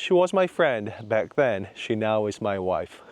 She was my friend back then. She now is my wife.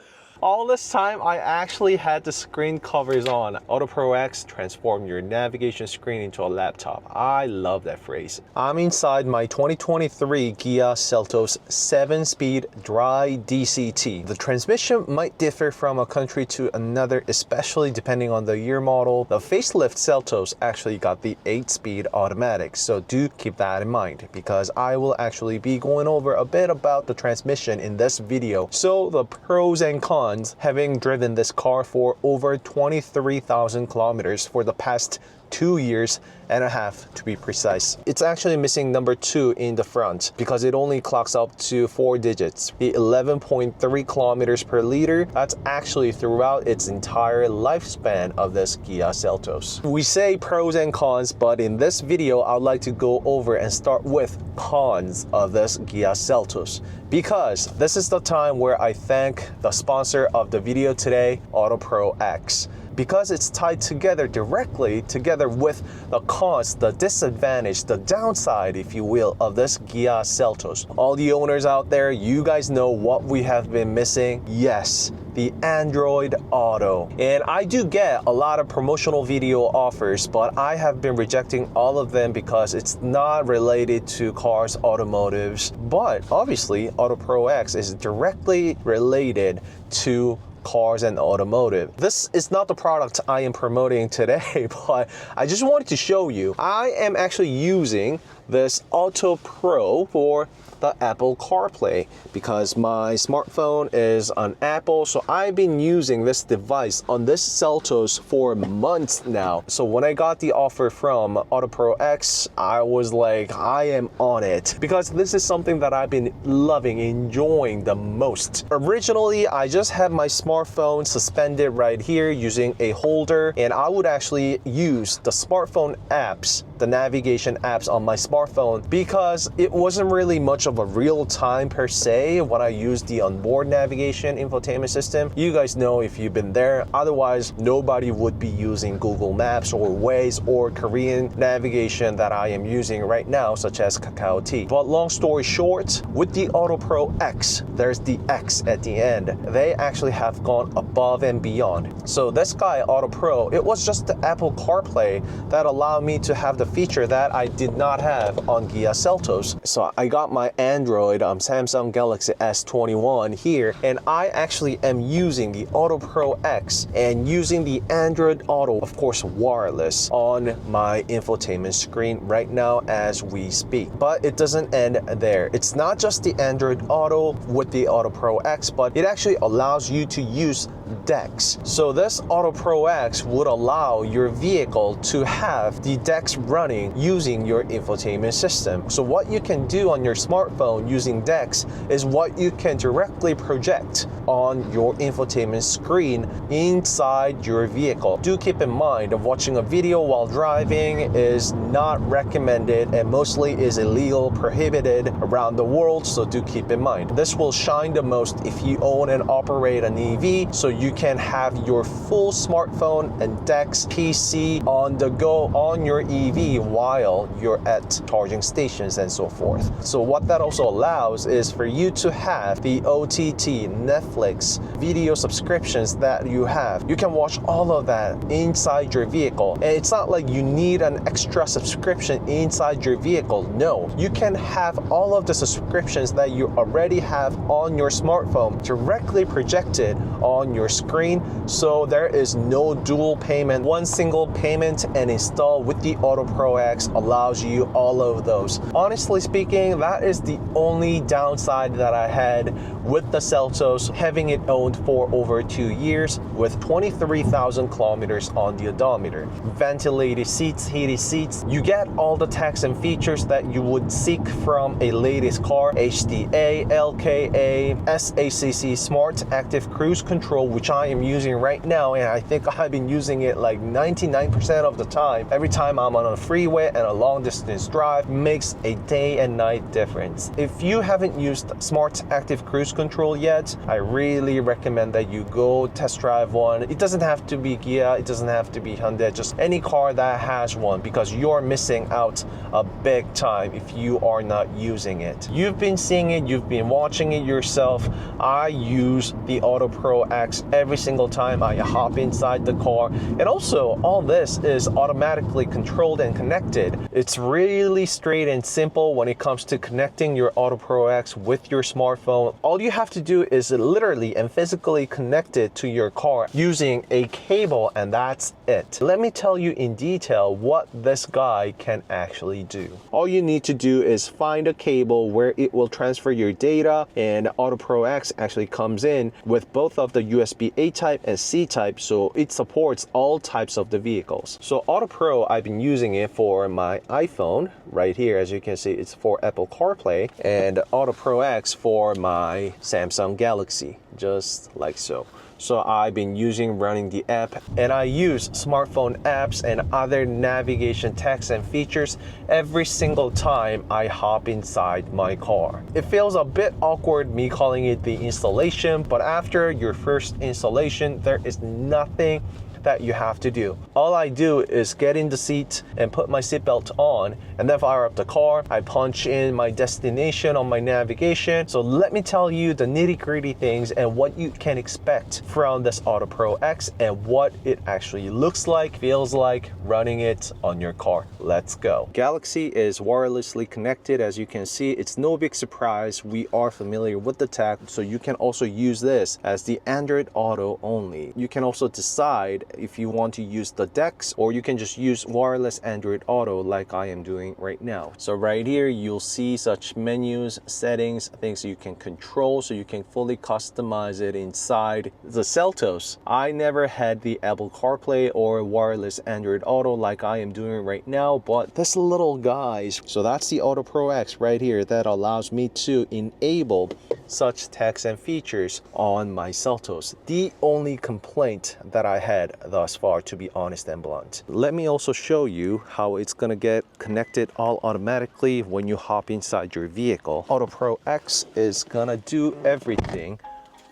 All this time, I actually had the screen covers on. AutoPro X transformed your navigation screen into a laptop. I love that phrase. I'm inside my 2023 Ghia Seltos 7-speed dry DCT. The transmission might differ from a country to another, especially depending on the year model. The facelift Seltos actually got the 8-speed automatic, so do keep that in mind because I will actually be going over a bit about the transmission in this video. So the pros and cons, having driven this car for over 23,000 kilometers for the past 2 years and a half to be precise. It's actually missing number 2 in the front because it only clocks up to 4 digits. The 11.3 kilometers per liter, that's actually throughout its entire lifespan of this Ghia Seltos. We say pros and cons, but in this video, I'd like to go over and start with cons of this Ghia Seltos because this is the time where I thank the sponsor of the video today, AutoPro X. Because it's tied together directly together with the cons, the disadvantage, the downside, if you will, of this Ghia Seltos. All the owners out there, you guys know what we have been missing. Yes, the Android Auto. And I do get a lot of promotional video offers, but I have been rejecting all of them because it's not related to cars, automotives. But obviously, AutoPro X is directly related to cars and automotive. This is not the product I am promoting today, but I just wanted to show you. I am actually using this Auto Pro for the Apple CarPlay because my smartphone is on Apple, so I've been using this device on this Seltos for months now. So when I got the offer from AutoPro X, I was like, I am on it because this is something that I've been loving, enjoying the most. Originally, I just had my smartphone suspended right here using a holder, and I would actually use the smartphone apps, the navigation apps on my smartphone because it wasn't really much of a real time per se when I used the onboard navigation infotainment system. You guys know if you've been there, otherwise nobody would be using Google Maps or Waze or Korean navigation that I am using right now, such as Kakao T. But long story short, with the AutoPro X, there's the X at the end. They actually have gone above and beyond. So this guy, AutoPro, it was just the Apple CarPlay that allowed me to have the feature that I did not have on Ghia Seltos. So I got my Android Samsung Galaxy S21 here, and I actually am using the AutoPro X and using the Android Auto, of course wireless, on my infotainment screen right now as we speak. But it doesn't end there. It's not just the Android Auto with the AutoPro X, but it actually allows you to use DeX. So this AutoPro X would allow your vehicle to have the DeX running using your infotainment system. So what you can do on your smartphone using DeX is what you can directly project on your infotainment screen inside your vehicle. Do keep in mind that watching a video while driving is not recommended and mostly is illegal, prohibited around the world, so do keep in mind. This will shine the most if you own and operate an EV, so you can have your full smartphone and DeX PC on the go on your EV while you're at charging stations and so forth. So what that also allows is for you to have the OTT, Netflix, video subscriptions that you have. You can watch all of that inside your vehicle. And it's not like you need an extra subscription inside your vehicle. No, you can have all of the subscriptions that you already have on your smartphone directly projected on your screen, so there is no dual payment. One single payment and install with the AutoPro X allows you all of those. Honestly speaking, that is the only downside that I had with the Seltos, having it owned for over 2 years with 23,000 kilometers on the odometer. Ventilated seats, heated seats, you get all the techs and features that you would seek from a latest car. HDA, LKA, SACC Smart Active Cruise Control, which I am using right now, and I think I've been using it like 99% of the time. Every time I'm on a freeway and a long distance drive, makes a day and night difference. If you haven't used Smart Active Cruise Control yet, I really recommend that you go test drive one. It doesn't have to be Kia, it doesn't have to be Hyundai, just any car that has one, because you're missing out a big time if you are not using it. You've been seeing it, you've been watching it yourself. I use the Auto Pro X every single time I hop inside the car. And also, all this is automatically controlled and connected. It's really straight and simple when it comes to connecting your Auto Pro X with your smartphone. All you have to do is literally and physically connect it to your car using a cable, and that's it. Let me tell you in detail what this guy can actually do. All you need to do is find a cable where it will transfer your data, and Auto Pro X actually comes in with both of the USB A type and C type, so it supports all types of the vehicles. So Auto Pro, I've been using it for my iPhone right here. As you can see, it's for Apple CarPlay, and Auto Pro X for my Samsung Galaxy, just like so. So I've been running the app, and I use smartphone apps and other navigation text and features every single time I hop inside my car. It feels a bit awkward me calling it the installation, but after your first installation, there is nothing that you have to do. All I do is get in the seat and put my seatbelt on, and then fire up the car. I punch in my destination on my navigation. So let me tell you the nitty-gritty things and what you can expect from this Auto Pro X and what it actually looks like, feels like running it on your car. Let's go. Galaxy is wirelessly connected. As you can see, it's no big surprise. We are familiar with the tech, so you can also use this as the Android Auto only. You can also decide if you want to use the DeX, or you can just use wireless Android Auto like I am doing right now. So right here, you'll see such menus, settings, things you can control, so you can fully customize it inside the Seltos. I never had the Apple CarPlay or wireless Android Auto like I am doing right now, but this little guys, so that's the Auto Pro X right here that allows me to enable such text and features on my Seltos. The only complaint that I had thus far, to be honest and blunt. Let me also show you how it's gonna get connected all automatically when you hop inside your vehicle. Auto Pro X is gonna do everything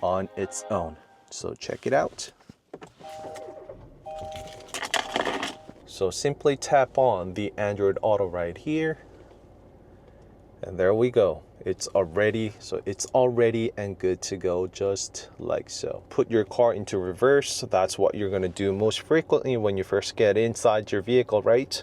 on its own. So check it out. So simply tap on the Android Auto right here, and there we go. It's already and good to go, just like so. Put your car into reverse. That's what you're gonna do most frequently when you first get inside your vehicle, right?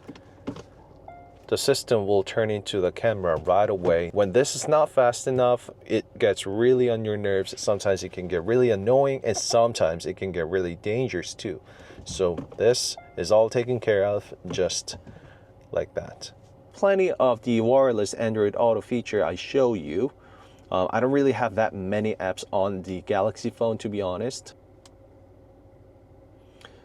The system will turn into the camera right away. When this is not fast enough, it gets really on your nerves. Sometimes it can get really annoying, and sometimes it can get really dangerous too. So this is all taken care of just like that. Plenty of the wireless Android Auto feature I show you. I don't really have that many apps on the Galaxy phone, to be honest.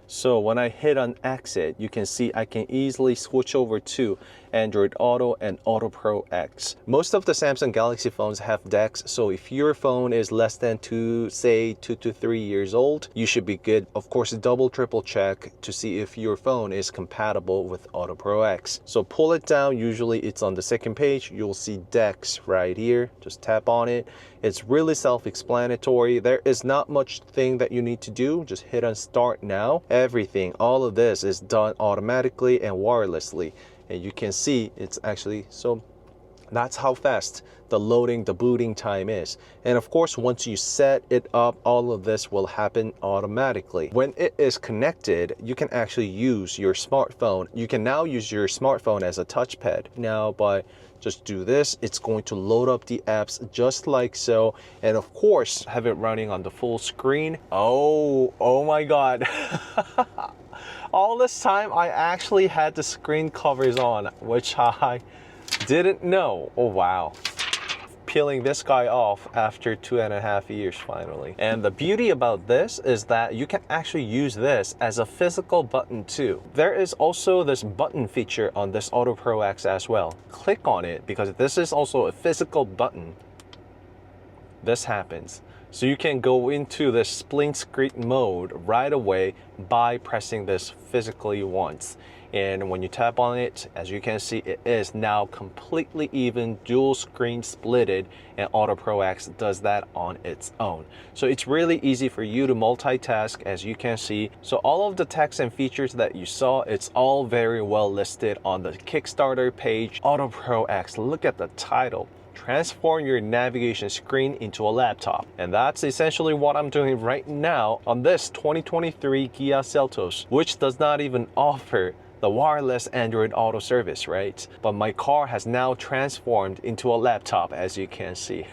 So when I hit on exit, you can see I can easily switch over to Android Auto and Auto Pro X. Most of the Samsung Galaxy phones have DeX, so if your phone is less than 2 to 3 years old, you should be good. Of course, triple check to see if your phone is compatible with Auto Pro X. So pull it down, usually it's on the second page, you'll see DeX right here. Just tap on it. It's really self-explanatory. There is not much thing that you need to do. Just hit on start now. Everything, all of this is done automatically and wirelessly. And you can see it's actually, so that's how fast the loading, the booting time is. And of course, once you set it up, all of this will happen automatically. When it is connected, you can actually use your smartphone. You can now use your smartphone as a touchpad. Now, by just do this, it's going to load up the apps just like so. And of course, have it running on the full screen. Oh my God. All this time, I actually had the screen covers on, which I didn't know. Oh, wow. Peeling this guy off after 2.5 years finally. And the beauty about this is that you can actually use this as a physical button too. There is also this button feature on this Auto Pro X as well. Click on it because this is also a physical button. this happens. So you can go into the split screen mode right away by pressing this physically once. And when you tap on it, as you can see, it is now completely even, dual screen splitted, and Auto Pro X does that on its own. So it's really easy for you to multitask, as you can see. So all of the text and features that you saw, it's all very well listed on the Kickstarter page. Auto Pro X, look at the title. Transform your navigation screen into a laptop. And that's essentially what I'm doing right now on this 2023 Kia Seltos, which does not even offer the wireless Android Auto service, right? But my car has now transformed into a laptop, as you can see.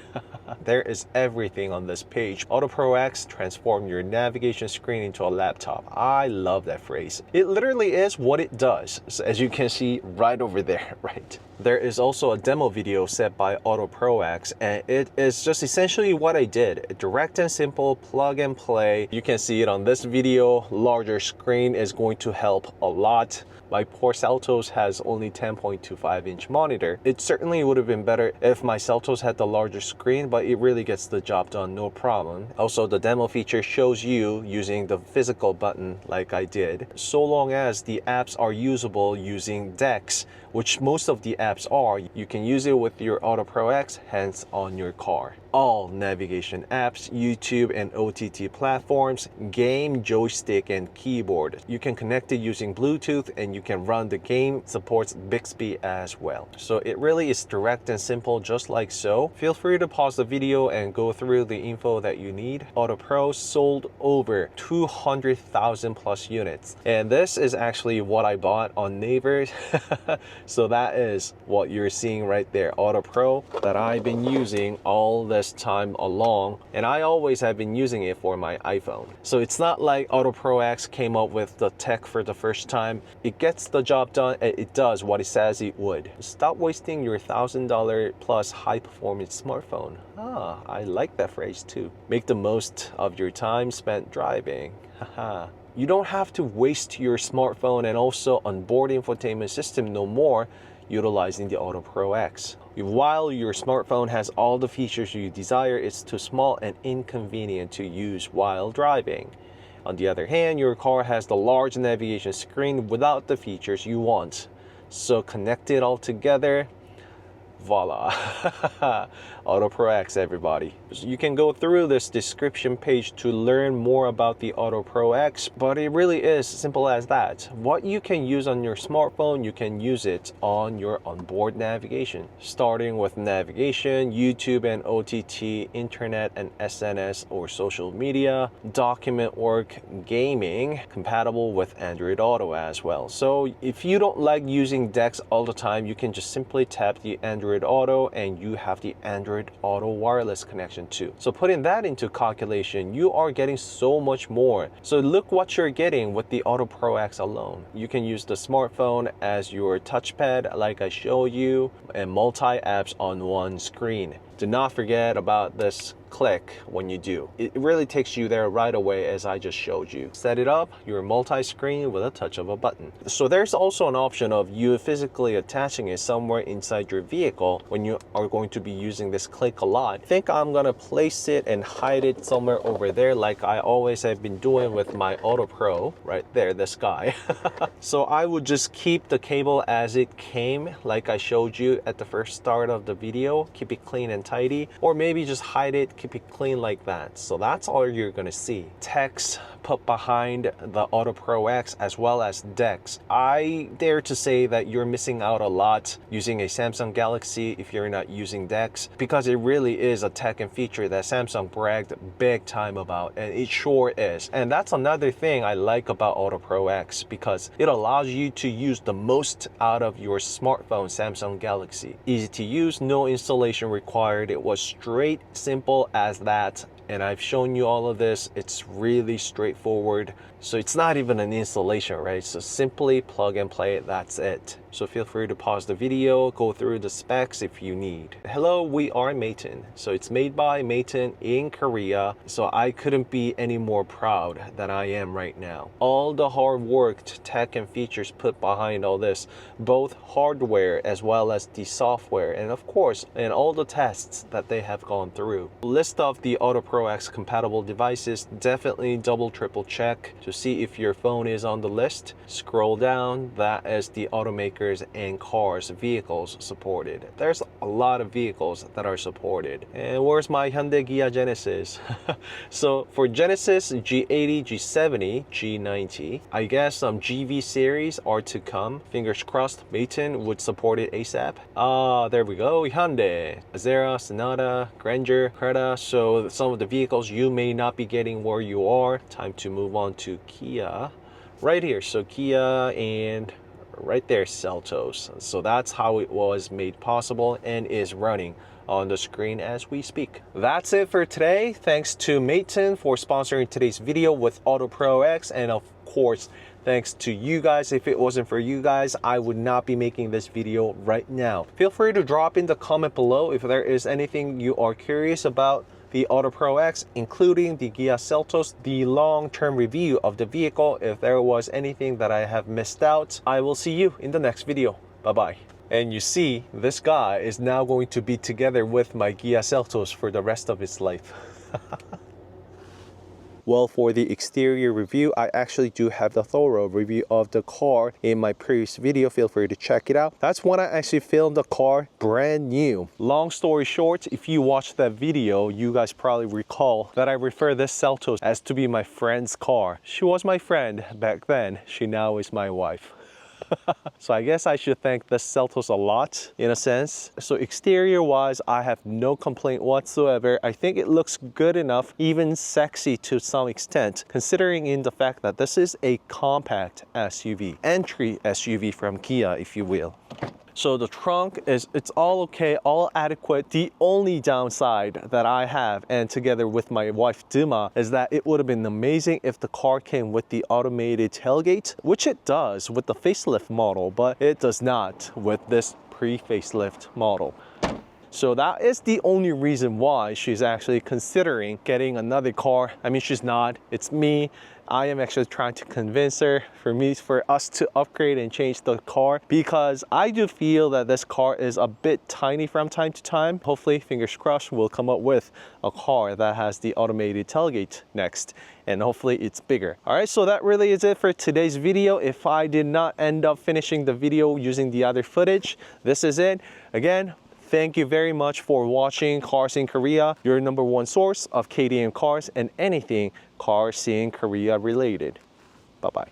There is everything on this page. Auto Pro X, transform your navigation screen into a laptop. I love that phrase. It literally is what it does, so as you can see right over there, right? There is also a demo video set by Auto Pro X, and it is just essentially what I did. Direct and simple, plug and play. You can see it on this video. Larger screen is going to help a lot. My poor Seltos has only 10.25-inch monitor. It certainly would have been better if my Seltos had the larger screen, but it really gets the job done, no problem. Also, the demo feature shows you using the physical button like I did, so long as the apps are usable using DeX, which most of the apps are. You can use it with your Auto Pro X, hence on your car. All navigation apps, YouTube and OTT platforms, game, joystick, and keyboard. You can connect it using Bluetooth, and you can run the game. It supports Bixby as well. So it really is direct and simple, just like so. Feel free to pause the video and go through the info that you need. Auto Pro sold over 200,000 plus units. And this is actually what I bought on Naver. So that is what you're seeing right there. Auto Pro that I've been using all this time along, and I always have been using it for my iPhone. So it's not like Auto Pro X came up with the tech for the first time. It gets the job done, and it does what it says it would. Stop wasting your $1,000 plus high performance smartphone. Ah, I like that phrase too. Make the most of your time spent driving. Haha. You don't have to waste your smartphone and also onboard infotainment system no more utilizing the Auto Pro X. While your smartphone has all the features you desire, it's too small and inconvenient to use while driving. On the other hand, your car has the large navigation screen without the features you want. So connect it all together. Voila. Auto Pro X, everybody. So you can go through this description page to learn more about the Auto Pro X, but it really is simple as that. What you can use on your smartphone, you can use it on your onboard navigation. Starting with navigation, YouTube and OTT, internet and SNS or social media, document work, gaming, compatible with Android Auto as well. So if you don't like using DeX all the time, you can just simply tap the Android Auto and you have the Android Auto wireless connection too. So putting that into calculation, you are getting so much more. So look what you're getting with the Auto Pro X alone. You can use the smartphone as your touchpad like I showed you, and multi-apps on one screen. Do not forget about this click when you do. It really takes you there right away, as I just showed you. Set it up, you're multi-screen with a touch of a button. So there's also an option of you physically attaching it somewhere inside your vehicle when you are going to be using this click a lot. I think I'm gonna place it and hide it somewhere over there like I always have been doing with my Auto Pro, right there, this guy. So I would just keep the cable as it came, like I showed you at the first start of the video. Keep it clean and tidy, or maybe just hide it, keep it clean like that. So that's all you're gonna see. Text put behind the Auto Pro X as well as DeX. I dare to say that you're missing out a lot using a Samsung Galaxy if you're not using DeX, because it really is a tech and feature that Samsung bragged big time about, and it sure is. And that's another thing I like about Auto Pro X, because it allows you to use the most out of your smartphone Samsung Galaxy. Easy to use, no installation required. It was straight, simple as that. and I've shown you all of this. It's really straightforward. So it's not even an installation, right? So simply plug and play, that's it. So feel free to pause the video, go through the specs if you need. Hello, we are Maton. So it's made by Maton in Korea. So I couldn't be any more proud than I am right now. All the hard work, tech and features put behind all this, both hardware as well as the software, and of course, and all the tests that they have gone through. List of the AutoPro X compatible devices, definitely double triple check to see if your phone is on the list. Scroll down, that is the automakers and cars, vehicles supported. There's a lot of vehicles that are supported. And where's my Hyundai Kia Genesis? So for Genesis, G80, G70, G90, I guess some GV series are to come. Fingers crossed Maton would support it ASAP. There we go. Hyundai, Azera, Sonata, Grandeur, Creta. So some of the vehicles you may not be getting where you are. Time to move on to Kia. Right here, so Kia and right there, Seltos. So that's how it was made possible and is running on the screen as we speak. That's it for today. Thanks to Maton for sponsoring today's video with AutoPro X, and of course, thanks to you guys. If it wasn't for you guys, I would not be making this video right now. Feel free to drop in the comment below if there is anything you are curious about the AutoPro X, including the Kia Seltos, the long-term review of the vehicle. If there was anything that I have missed out, I will see you in the next video. Bye-bye. And you see, this guy is now going to be together with my Kia Seltos for the rest of his life. Well, for the exterior review, I actually do have the thorough review of the car in my previous video. Feel free to check it out. That's when I actually filmed the car brand new. Long story short, if you watched that video, you guys probably recall that I refer this Seltos as to be my friend's car. She was my friend back then. She now is my wife. So I guess I should thank this Seltos a lot in a sense. So exterior wise, I have no complaint whatsoever. I think it looks good enough, even sexy to some extent, considering in the fact that this is a compact SUV, entry SUV from Kia, if you will. So the trunk it's all okay, all adequate. The only downside that I have, and together with my wife Dima, is that it would have been amazing if the car came with the automated tailgate, which it does with the facelift model, but it does not with this pre-facelift model. So that is the only reason why she's actually considering getting another car. I mean, she's not, it's me. I am actually trying to convince her for us to upgrade and change the car, because I do feel that this car is a bit tiny from time to time. Hopefully, fingers crossed, we'll come up with a car that has the automated tailgate next, and hopefully it's bigger. All right, so that really is it for today's video. If I did not end up finishing the video using the other footage, this is it. Again, thank you very much for watching Cars in Korea, your #1 source of KTM cars and anything Cars in Korea related. Bye-bye.